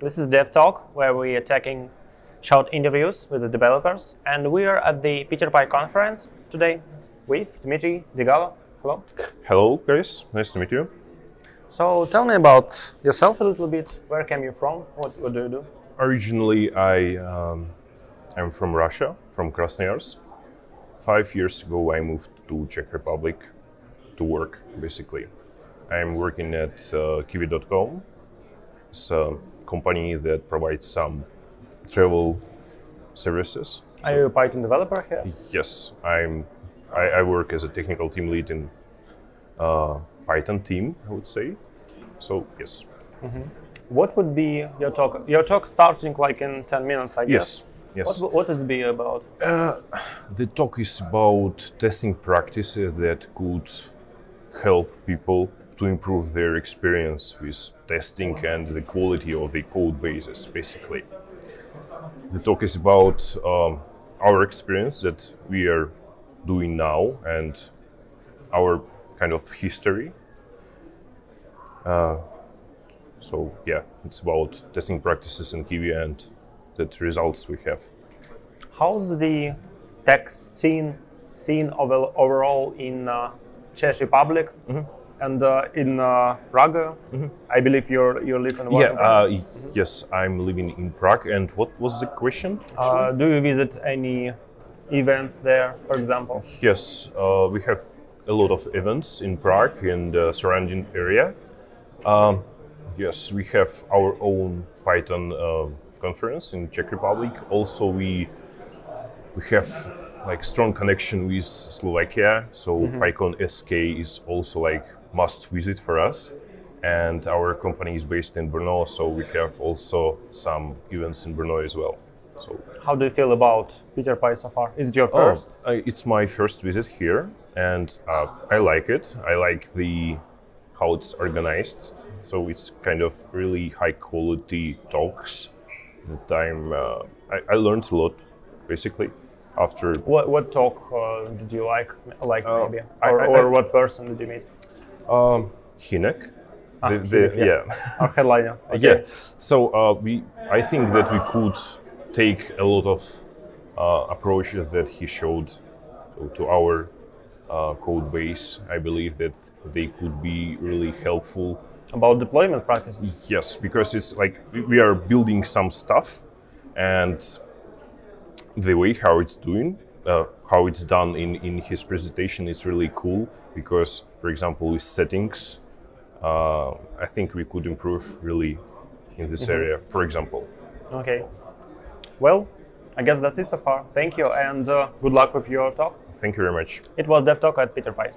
This is Dev Talk, where we are taking short interviews with the developers, and we are at the PiterPy conference today with Dmitry Dygalo. Hello. Hello, guys. Nice to meet you. So tell me about yourself a little bit. Where came you from? What do you do? Originally, I'm from Russia, from Krasnoyarsk. 5 years ago, I moved to Czech Republic to work, basically. I'm working at Kiwi.com. It's a company that provides some travel services. Are you a Python developer here? Yes, I work as a technical team lead in Python team, I would say. So, yes. Mm-hmm. What would be your talk? Your talk starting like in 10 minutes, I guess. Yes. What is it be about? The talk is about testing practices that could help people to improve their experience with testing and the quality of the code bases, basically. The talk is about our experience that we are doing now and our kind of history. So yeah, it's about testing practices in Kiwi and the results we have. How's the tech scene overall in Czech Republic and in Prague? I believe you live in Prague. Yes, I'm living in Prague. And what was the question? Do you visit any events there, for example? Yes, we have a lot of events in Prague and the surrounding area. Yes, we have our own Python conference in Czech Republic. Also, we have like strong connection with Slovakia, so PyCon SK is also like must visit for us. And our company is based in Brno, so we have also some events in Brno as well. So, how do you feel about PiterPy so far? Is it your first? It's my first visit here, and I like it. I like how it's organized. So it's kind of really high quality talks. That I learned a lot, basically. After what talk did you like maybe, or what person did you meet? Hinek. Yeah. Our headliner. Okay. Yeah. So I think that we could take a lot of approaches that he showed to our code base. I believe that they could be really helpful. About deployment practices? Yes, because it's like we are building some stuff, and the way how it's done in his presentation is really cool. Because, for example, with settings, I think we could improve really in this area, for example. Okay. Well, I guess that's it so far. Thank you, and good luck with your talk. Thank you very much. It was Dev Talk at PiterPy.